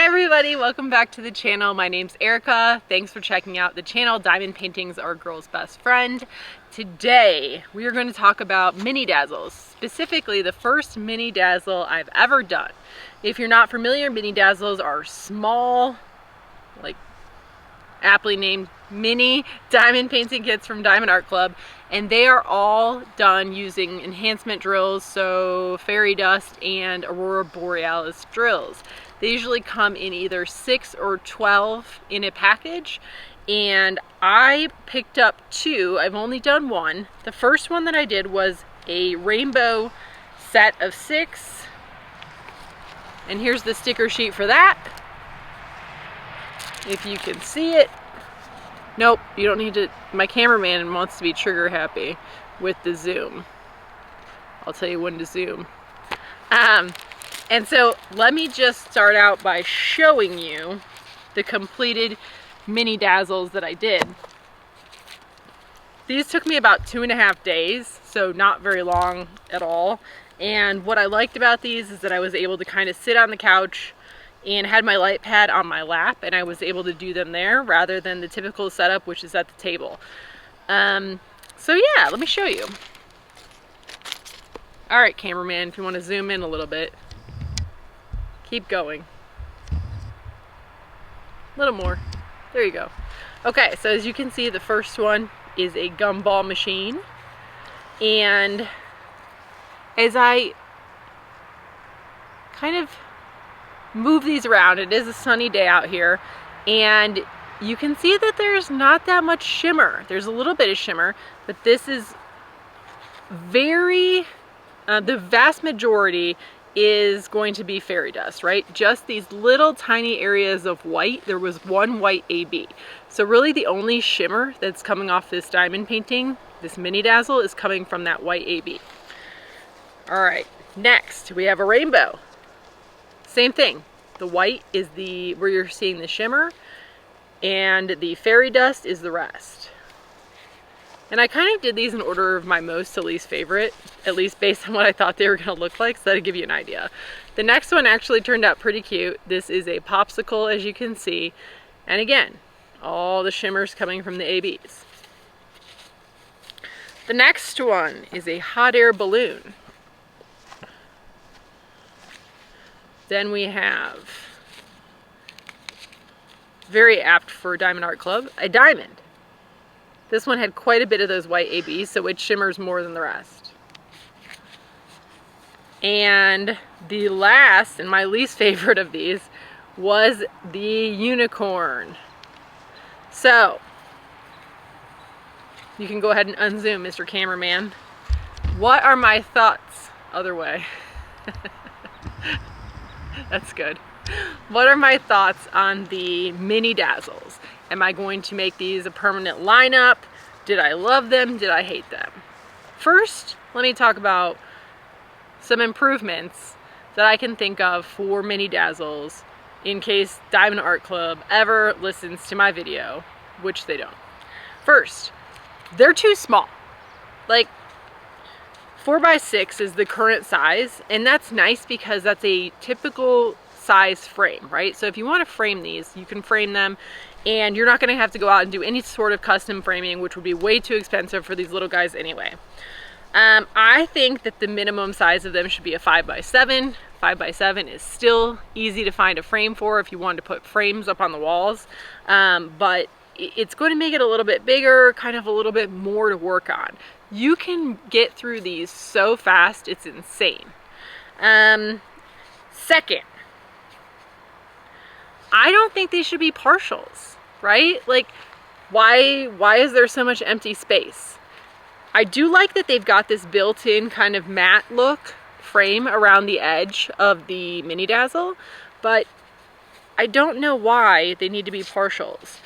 Hi everybody, welcome back to the channel. My name's Erica. Thanks for checking out the channel. Diamond paintings are a girl's best friend. Today we are going to talk about mini dazzles, specifically the first mini dazzle I've ever done. If you're not familiar, mini dazzles are small, like aptly named mini diamond painting kits from Diamond Art Club, and they are all done using enhancement drills, so fairy dust and aurora borealis drills. They usually come in either 6 or 12 in a package, and I picked up 2. I've only done 1. The first one that I did was a rainbow set of 6, and here's the sticker sheet for that. If you can see it. Nope, you don't need to. My cameraman wants to be trigger happy with the zoom. I'll tell you when to zoom. And so let me just start out by showing you the completed mini dazzles that I did. These took me about 2.5 days, so not very long at all. And what I liked about these is that I was able to kind of sit on the couch and had my light pad on my lap, and I was able to do them there rather than the typical setup, which is at the table. So yeah, let me show you. All right, cameraman, if you want to zoom in a little bit. Keep going. A little more. There you go. Okay, so as you can see, the first one is a gumball machine. And as I kind of move these around, it is a sunny day out here, and you can see that there's not that much shimmer. There's a little bit of shimmer, but this is very, the vast majority is going to be fairy dust, right? Just these little tiny areas of white. There was one white AB. So really the only shimmer that's coming off this diamond painting, this mini dazzle, is coming from that white AB. All right, next we have a rainbow. Same thing. The white is where you're seeing the shimmer, and the fairy dust is the rest. And I kind of did these in order of my most to least favorite, at least based on what I thought they were going to look like, so that'll give you an idea. The next one actually turned out pretty cute. This is a popsicle, as you can see. And again, all the shimmers coming from the ABs. The next one is a hot air balloon. Then we have, very apt for Diamond Art Club, a diamond. This one had quite a bit of those white ABs, so it shimmers more than the rest. And the last, and my least favorite of these, was the unicorn. So, you can go ahead and unzoom, Mr. Cameraman. What are my thoughts? Other way. That's good. What are my thoughts on the mini dazzles? Am I going to make these a permanent lineup? Did I love them? Did I hate them? First, let me talk about some improvements that I can think of for mini dazzles in case Diamond Art Club ever listens to my video, which they don't. First, they're too small. Like, 4x6 is the current size, and that's nice because that's a typical size frame, right? So if you want to frame these, you can frame them, and you're not going to have to go out and do any sort of custom framing, which would be way too expensive for these little guys anyway. I think that the minimum size of them should be a 5x7. 5x7 is still easy to find a frame for if you wanted to put frames up on the walls, but it's going to make it a little bit bigger, kind of a little bit more to work on. You can get through these so fast, it's insane. Second, I don't think they should be partials, right? Like, why is there so much empty space? I do like that they've got this built-in kind of matte look frame around the edge of the mini dazzle, but I don't know why they need to be partials.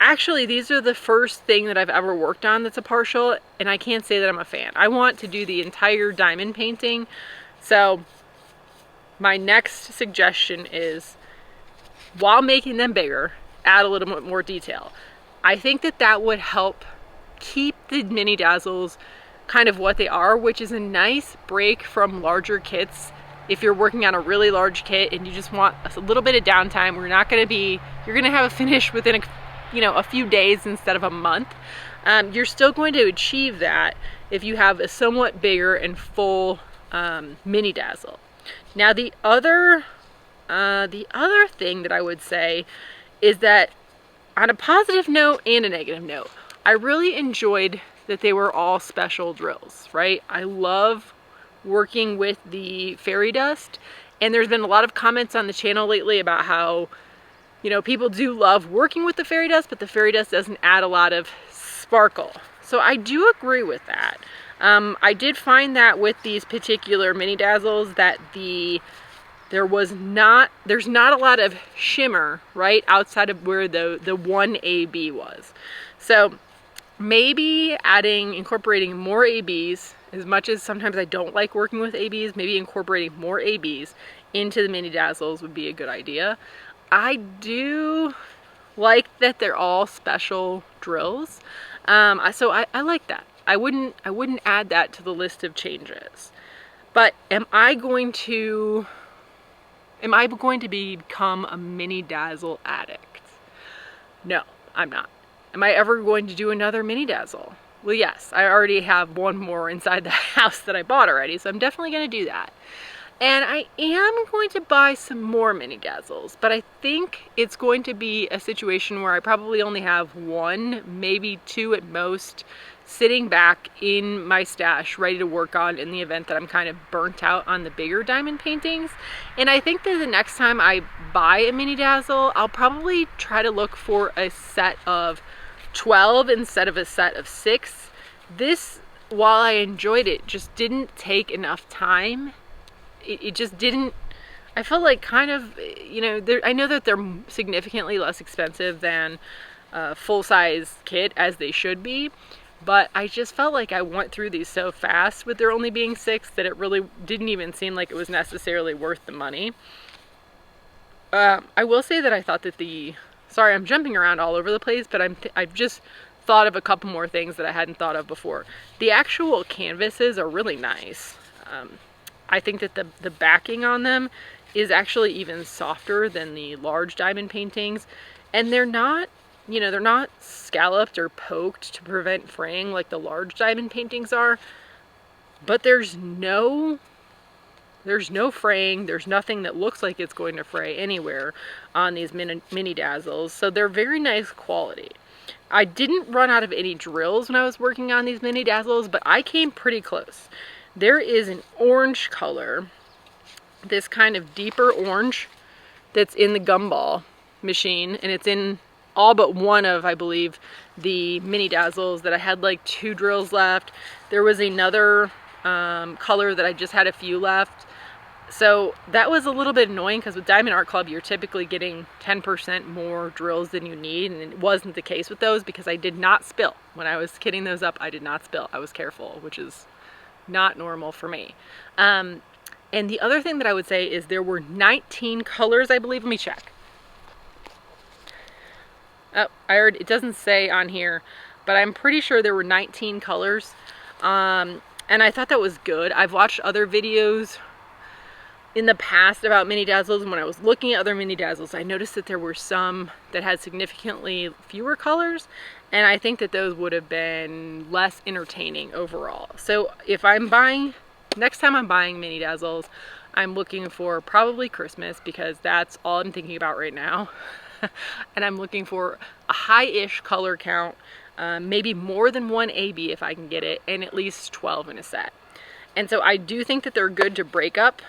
Actually, these are the first thing that I've ever worked on that's a partial, and I can't say that I'm a fan. I want to do the entire diamond painting, so my next suggestion is, while making them bigger, add a little bit more detail. I think that that would help keep the mini dazzles kind of what they are, which is a nice break from larger kits if you're working on a really large kit and you just want a little bit of downtime, you're gonna have a finish within a few days instead of a month. You're still going to achieve that if you have a somewhat bigger and full mini dazzle. Now the other thing that I would say is that, on a positive note and a negative note, I really enjoyed that they were all special drills, right? I love working with the fairy dust, and there's been a lot of comments on the channel lately about how, people do love working with the fairy dust, but the fairy dust doesn't add a lot of sparkle. So I do agree with that. I did find that with these particular mini dazzles that there's not a lot of shimmer, right, outside of where the one AB was. So maybe incorporating more ABs, as much as sometimes I don't like working with ABs, maybe incorporating more ABs into the mini dazzles would be a good idea. I do like that they're all special drills. So I like that. I wouldn't add that to the list of changes. But am I going to become a mini dazzle addict? No, I'm not. Am I ever going to do another mini dazzle? Well, yes, I already have one more inside the house that I bought already, so I'm definitely going to do that. And I am going to buy some more mini dazzles, but I think it's going to be a situation where I probably only have one, maybe two at most, sitting back in my stash ready to work on in the event that I'm kind of burnt out on the bigger diamond paintings. And I think that the next time I buy a mini dazzle, I'll probably try to look for a set of 12 instead of a set of 6. This, while I enjoyed it, just didn't take enough time. It just didn't. I felt like kind of, I know that they're significantly less expensive than a full-size kit, as they should be, but I just felt like I went through these so fast with there only being 6 that it really didn't even seem like it was necessarily worth the money. I will say that I thought that sorry, I'm jumping around all over the place, but I've just thought of a couple more things that I hadn't thought of before. The actual canvases are really nice. I think that the backing on them is actually even softer than the large diamond paintings, and they're not scalloped or poked to prevent fraying like the large diamond paintings are, but there's no fraying. There's nothing that looks like it's going to fray anywhere on these mini dazzles, so they're very nice quality. I didn't run out of any drills when I was working on these mini dazzles, but I came pretty close. There is an orange color, this kind of deeper orange, that's in the gumball machine, and it's in all but one of, I believe, the mini dazzles that I had like 2 drills left. There was another color that I just had a few left. So that was a little bit annoying, because with Diamond Art Club you're typically getting 10% more drills than you need, and it wasn't the case with those because I did not spill. When I was kitting those up, I did not spill. I was careful, which is not normal for me. And the other thing that I would say is there were 19 colors, I believe. Let me check. Oh, it doesn't say on here, but I'm pretty sure there were 19 colors. And I thought that was good. I've watched other videos in the past about mini dazzles, and when I was looking at other mini dazzles, I noticed that there were some that had significantly fewer colors, and I think that those would have been less entertaining overall. So if next time I'm buying mini dazzles, I'm looking for probably Christmas, because that's all I'm thinking about right now. And I'm looking for a high-ish color count, maybe more than 1 AB if I can get it, and at least 12 in a set. And so I do think that they're good to break up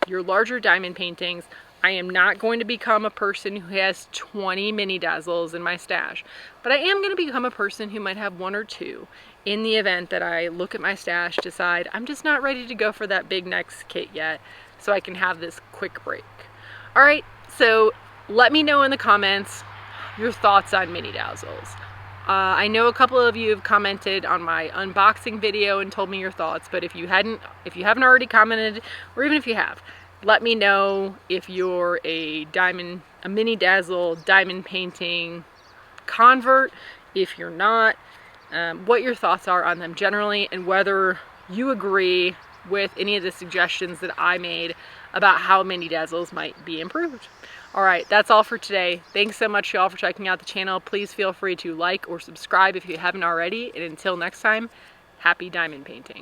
your larger diamond paintings. I am not going to become a person who has 20 mini dazzles in my stash, but I am going to become a person who might have 1 or 2 in the event that I look at my stash, decide I'm just not ready to go for that big next kit yet, so I can have this quick break. All right, so let me know in the comments your thoughts on mini dazzles. I know a couple of you have commented on my unboxing video and told me your thoughts, but if you haven't already commented, or even if you have, let me know if you're a mini dazzle diamond painting convert. If you're not, what your thoughts are on them generally, and whether you agree with any of the suggestions that I made about how Mini Dazzles might be improved. All right, that's all for today. Thanks so much, y'all, for checking out the channel. Please feel free to like or subscribe if you haven't already. And until next time, happy diamond painting.